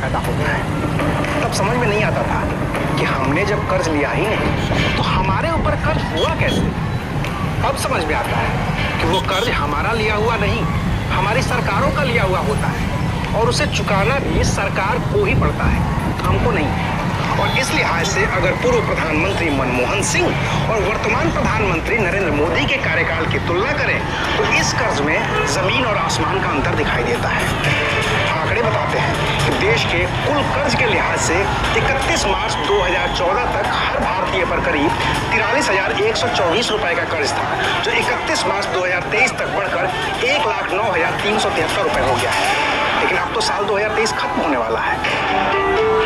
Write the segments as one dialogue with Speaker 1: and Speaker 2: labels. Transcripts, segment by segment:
Speaker 1: पैदा होता है। तब समझ में नहीं आता था कि हमने जब कर्ज लिया ही नहीं तो हमारे ऊपर कर्ज हुआ कैसे। अब समझ में आता है कि वो कर्ज हमारा लिया हुआ नहीं, हमारी सरकारों का लिया हुआ होता है और उसे चुकाना भी सरकार को ही पड़ता है, हमको नहीं। और इस लिहाज से अगर पूर्व प्रधानमंत्री मनमोहन सिंह और वर्तमान प्रधानमंत्री नरेंद्र मोदी के कार्यकाल की तुलना करें तो इस कर्ज में जमीन और आसमान का अंतर दिखाई देता है। आंकड़े बताते हैं कि देश के कुल कर्ज के लिहाज से 31 मार्च 2014 तक हर भारतीय पर करीब 43,124 रुपए का कर्ज था, जो 31 मार्च 2023 तक बढ़कर 1,09,373 रुपए हो गया है। लेकिन अब तो साल 2023 खत्म होने वाला है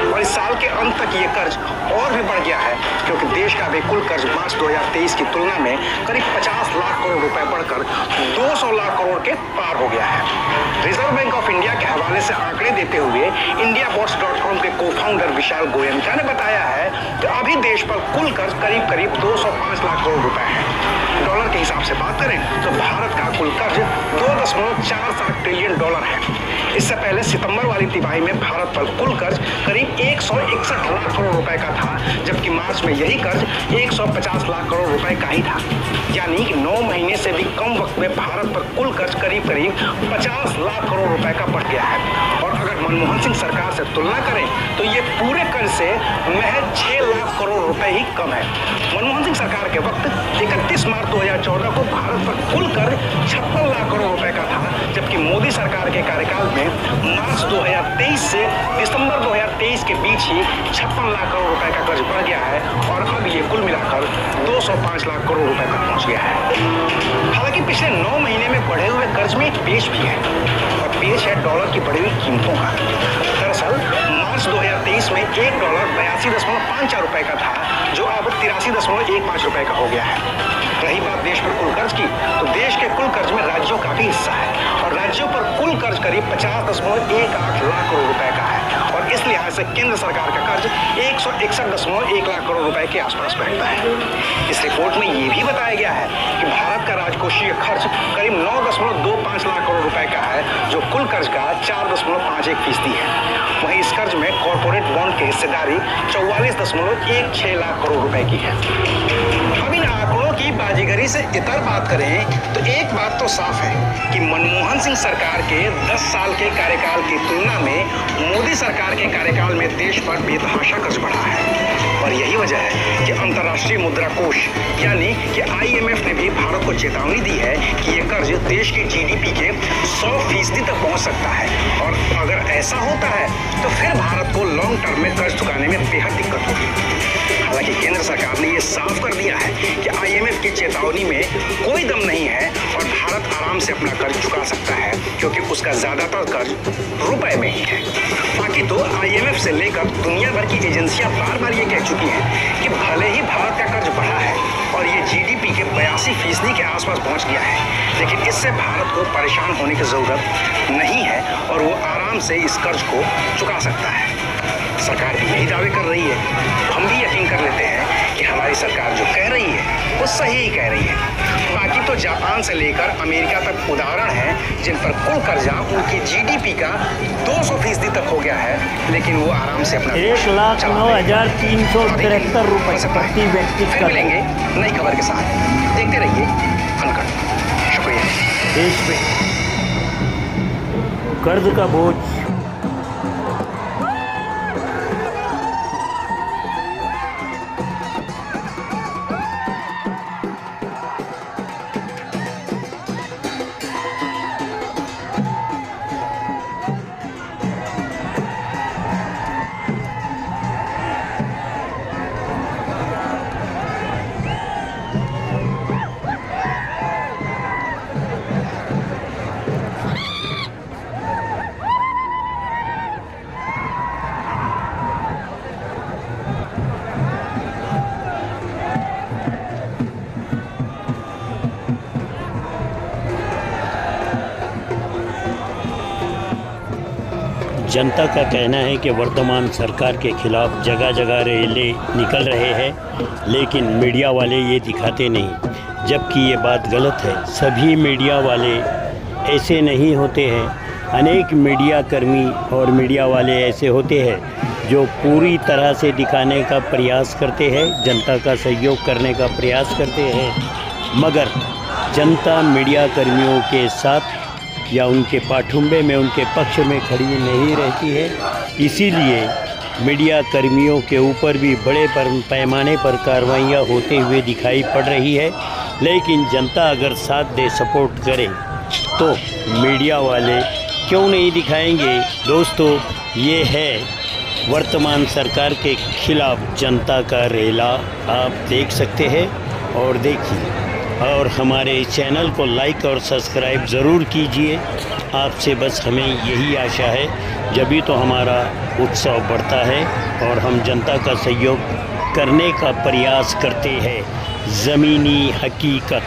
Speaker 1: और इस साल के अंत तक ये कर्ज और भी बढ़ गया है, क्योंकि देश का भी कुल कर्ज मार्च 2023 की तुलना में करीब 50 लाख करोड़ रुपए बढ़कर 200 लाख करोड़ के पार हो गया है। रिजर्व बैंक ऑफ इंडिया के हवाले से आंकड़े देते हुए indiabots.com के को-फाउंडर विशाल गोयनका ने बताया है कि अभी देश पर कुल कर्ज करीब करीब 205 लाख करोड़ रुपए है। डॉलर के हिसाब से बात करें तो भारत का कुल कर्ज 2.47 ट्रिलियन डॉलर है। इससे पहले सितंबर वाली तिमाही में भारत पर कुल कर्ज करीब 161 लाख करोड़ रुपए का था, जबकि मार्च में यही कर्ज 150 लाख करोड़ रुपए का ही था। यानी कि 9 महीने से भी कम वक्त में भारत पर कुल कर्ज करीब करीब 50 लाख करोड़ रुपए का बढ़ गया है। और अगर मनमोहन सिंह सरकार से तुलना करें तो ये पूरे कर्ज से महज 6 लाख करोड़ रुपए ही कम है। मनमोहन सिंह सरकार के वक्त 31 मार्च 2014 को भारत पर कुल कर्ज 56 लाख करोड़ रुपए का था, जबकि मोदी सरकार के कार्यकाल में मार्च 2023 से दिसंबर 2023 के बीच ही 56 लाख करोड़ रुपए का कर्ज बढ़ गया है और अब ये कुल मिलाकर 205 लाख करोड़ रुपए तक पहुंच गया है। हालांकि पिछले 9 महीने में बढ़े हुए कर्ज में एक पेच भी है और पेच है डॉलर की बढ़ी हुई कीमतों का। दरअसल मार्च 2023 में $1 82.54 रुपए का था, जो अब 83.15 रुपए का हो गया है। रही बात देश पर कुल कर्ज की, तो देश के कुल कर्ज में राज्यों का भी हिस्सा है और राज्यों पर कुल कर्ज करीब 50.18 लाख करोड़ रुपए का है और इस लिहाज से केंद्र सरकार का कर्ज 161.1 लाख करोड़ रुपए के आसपास बैठता है। इस रिपोर्ट में ये भी बताया गया है कि भारत का राजकोषीय खर्च करीब 9.25 लाख करोड़ रुपए का है, जो कुल कर्ज का 4.51% है। वहीं इस कर्ज में कॉर्पोरेट बॉन्ड की हिस्सेदारी 44.16 लाख करोड़ रुपए की है। अब इन आंकड़ों की बाजीगरी से इतर बात करें तो एक बात तो साफ है कि मनमोहन सिंह सरकार के 10 साल के कार्यकाल की तुलना में मोदी सरकार के कार्यकाल में देश पर बेतहाशा कर्ज बढ़ा है और यही वजह है कि अंतर्राष्ट्रीय मुद्रा कोष यानी कि IMF ने भी भारत को चेतावनी दी है कि ये कर्ज देश की GDP के 100% तक पहुंच सकता है और अगर ऐसा होता है तो फिर भारत को लॉन्ग टर्म में कर्ज चुकाने में बेहद दिक्कत होगी। हालांकि केंद्र सरकार ने यह साफ कर दिया है कि IMF की चेतावनी में कोई दम नहीं है और भारत आराम से अपना कर्ज चुका सकता है, क्योंकि उसका ज्यादातर कर्ज रुपए में ही है। बाकी तो IMF से लेकर दुनिया भर की एजेंसियां बार बार ये कह चुकी हैं कि भले ही भारत का कर्ज बढ़ा है और ये GDP के 82% के आसपास पहुंच गया है, लेकिन इससे भारत को परेशान होने की जरूरत नहीं है और वो आराम से इस कर्ज को चुका सकता है। सरकार भी यही दावे कर रही है, हम भी यकीन कर लेते हैं कि हमारी सरकार जो कह रही है वो सही ही कह रही है। बाकी तो जापान से लेकर अमेरिका तक उदाहरण हैं जिन पर कुल कर्जा उनकी GDP का 200% तक हो गया है, लेकिन वो आराम से अपना
Speaker 2: 1,09,373 रुपए प्रति व्यक्ति
Speaker 1: कर लेंगे। नई खबर के साथ देखते रहिए अनकट। शुक्रिया।
Speaker 2: देश में कर्ज का बोझ जनता का कहना है कि वर्तमान सरकार के खिलाफ जगह जगह रैली निकल रहे हैं, लेकिन मीडिया वाले ये दिखाते नहीं, जबकि ये बात गलत है। सभी मीडिया वाले ऐसे नहीं होते हैं अनेक मीडिया कर्मी और मीडिया वाले ऐसे होते हैं जो पूरी तरह से दिखाने का प्रयास करते हैं, जनता का सहयोग करने का प्रयास करते हैं, मगर जनता मीडिया कर्मियों के साथ या उनके पाठुंबे में, उनके पक्ष में खड़ी नहीं रहती है। इसीलिए मीडिया कर्मियों के ऊपर भी बड़े पैमाने पर कार्रवाइयाँ होते हुए दिखाई पड़ रही है। लेकिन जनता अगर साथ दे, सपोर्ट करे तो मीडिया वाले क्यों नहीं दिखाएंगे। दोस्तों, ये है वर्तमान सरकार के खिलाफ जनता का रेला, आप देख सकते हैं और देखिए। और हमारे चैनल को लाइक और सब्सक्राइब ज़रूर कीजिए। आपसे बस हमें यही आशा है, जभी तो हमारा उत्सव बढ़ता है और हम जनता का सहयोग करने का प्रयास करते हैं। ज़मीनी हकीकत।